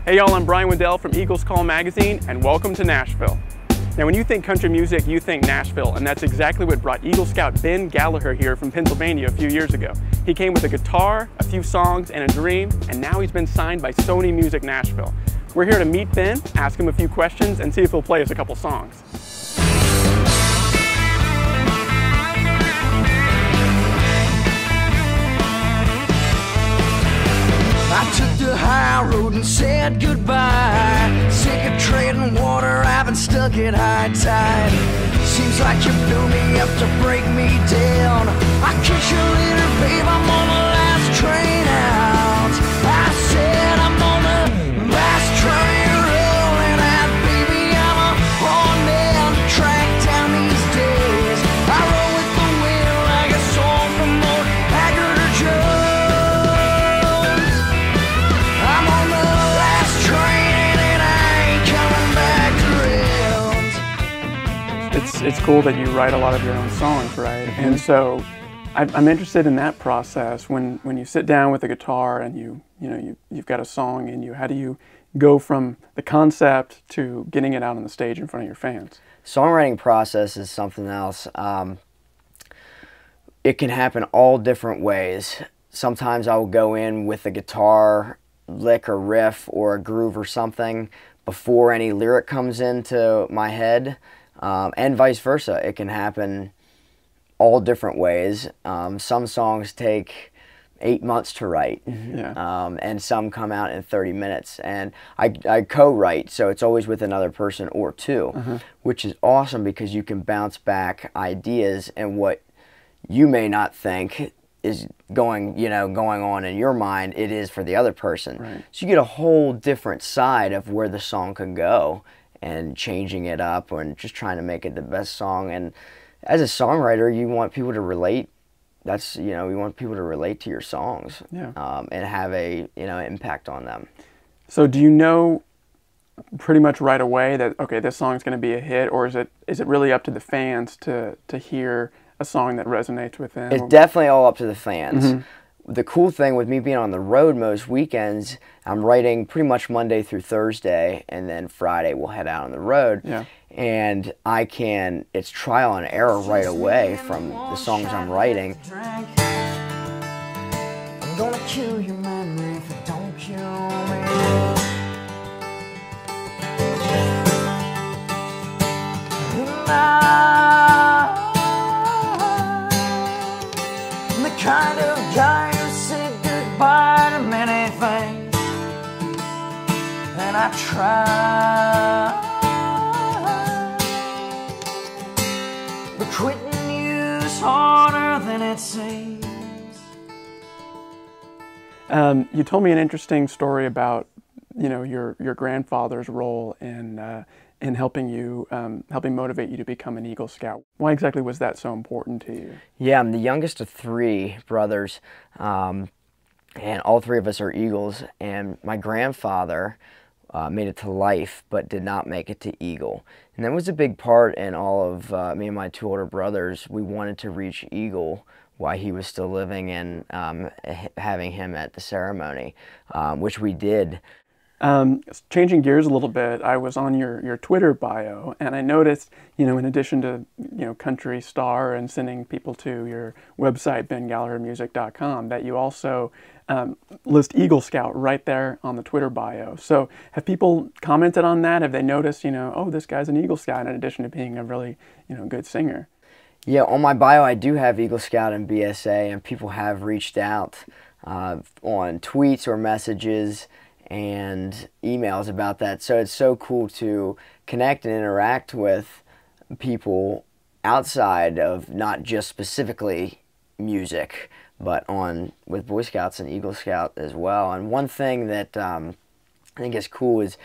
Hey y'all, I'm Brian Waddell from Eagles Call Magazine, and welcome to Nashville. Now when you think country music, you think Nashville, and that's exactly what brought Eagle Scout Ben Gallaher here from Pennsylvania a few years ago. He came with a guitar, a few songs, and a dream, and now he's been signed by Sony Music Nashville. We're here to meet Ben, ask him a few questions, and see if he'll play us a couple songs. I took the high road and said goodbye. Sick of treading water, I've been stuck at high tide. Seems like you built me up to break me down. I kiss you later, babe, I'm on the last train out. I said I'm on the last train rolling out, baby, I'm a hard man to track down these days. I roll with the wind like a song from old Haggard or Joe. It's cool that you write a lot of your own songs, right? Mm-hmm. And so I'm interested in that process when you sit down with a guitar and you've got a song in you. How do you go from the concept to getting it out on the stage in front of your fans? Songwriting process is something else. It can happen all different ways. Sometimes I will go in with a guitar lick or riff or a groove or something before any lyric comes into my head. And vice versa. It can happen all different ways. Some songs take 8 months to write, yeah. And some come out in 30 minutes. And I co-write, so it's always with another person or two, which is awesome because you can bounce back ideas and what you may not think is going on in your mind, it is for the other person. Right. So you get a whole different side of where the song can go, and changing it up and just trying to make it the best song. And as a songwriter, you want people to relate. You want people to relate to your songs, yeah. And have a impact on them. So do you know pretty much right away that, okay, this song's going to be a hit, or is it really up to the fans to hear a song that resonates with them? It's definitely all up to the fans. Mm-hmm. The cool thing with me being on the road most weekends, I'm writing pretty much Monday through Thursday, and then Friday we'll head out on the road. Yeah. And it's trial and error right away from the songs I'm writing. I'm gonna kill your memory if it don't kill me. I'm the kind of guy who said goodbye to many things, and I try, but quitting you's harder than it seems. You told me an interesting story about your grandfather's role in helping motivate you to become an Eagle Scout. Why exactly was that so important to you? Yeah, I'm the youngest of 3 brothers, and all 3 of us are Eagles. And my grandfather made it to life, but did not make it to Eagle. And that was a big part in all of me and my 2 older brothers. We wanted to reach Eagle while he was still living, and having him at the ceremony, which we did. Changing gears a little bit, I was on your Twitter bio, and I noticed, in addition to, country star and sending people to your website, bengallahermusic.com, that you also list Eagle Scout right there on the Twitter bio. So have people commented on that? Have they noticed, oh, this guy's an Eagle Scout in addition to being a really, good singer? Yeah, on my bio I do have Eagle Scout and BSA, and people have reached out on tweets or messages and emails about that. So it's so cool to connect and interact with people outside of not just specifically music, but with Boy Scouts and Eagle Scout as well. And one thing that I think is cool is,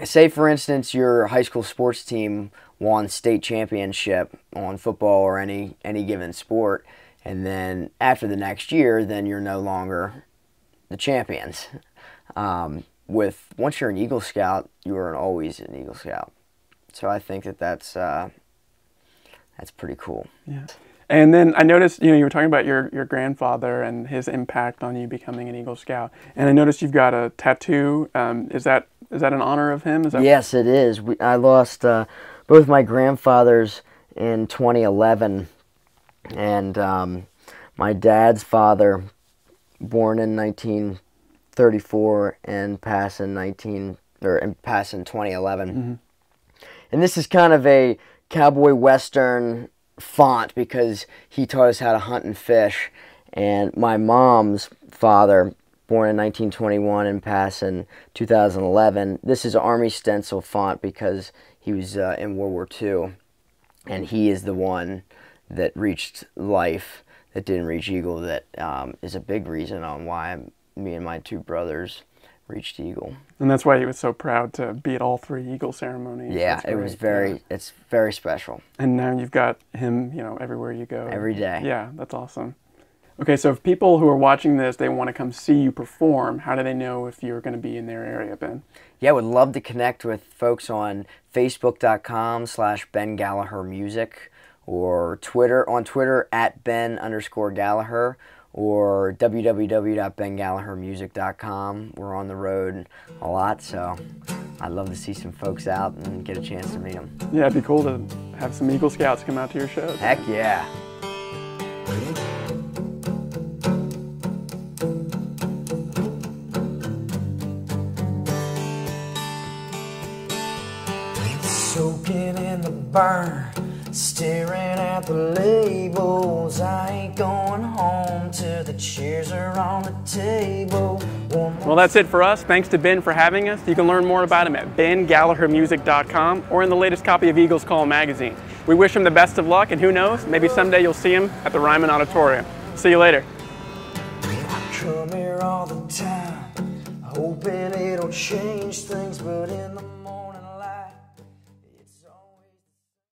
say for instance your high school sports team won state championship on football or any given sport, and then after the next year, then you're no longer the champions. Once you're an Eagle Scout, you are always an Eagle Scout. So I think that's pretty cool. Yeah. And then I noticed, you were talking about your grandfather and his impact on you becoming an Eagle Scout. And I noticed you've got a tattoo. Is that Is that in honor of him? Is that... Yes, it is. I lost both my grandfathers in 2011, and my dad's father, born in 1934 and passed in 2011. Mm-hmm. And this is kind of a cowboy western font because he taught us how to hunt and fish. And my mom's father, born in 1921 and passed in 2011, this is an Army stencil font because he was in World War II, and he is the one that reached life that didn't reach Eagle. That is a big reason on why me and my two brothers reached Eagle. And that's why he was so proud to be at all 3 Eagle ceremonies. Yeah, it was very, it's very special. And now you've got him, you know, everywhere you go. Every day. Yeah, that's awesome. Okay, so if people who are watching this, they want to come see you perform, how do they know if you're going to be in their area, Ben? Yeah, I would love to connect with folks on Facebook.com/Ben Gallaher Music, or on Twitter @Ben_Gallaher, or www.bengallahermusic.com. We're on the road a lot, so I'd love to see some folks out and get a chance to meet them. Yeah, it'd be cool to have some Eagle Scouts come out to your shows. Heck yeah. Soaking in the burn, staring at the labels. I ain't going home till the chairs are on the table. Well, that's it for us. Thanks to Ben for having us. You can learn more about him at bengallahermusic.com or in the latest copy of Eagles Call magazine. We wish him the best of luck, and who knows, maybe someday you'll see him at the Ryman Auditorium. See you later. I come here all the time, hoping it'll change things, but in the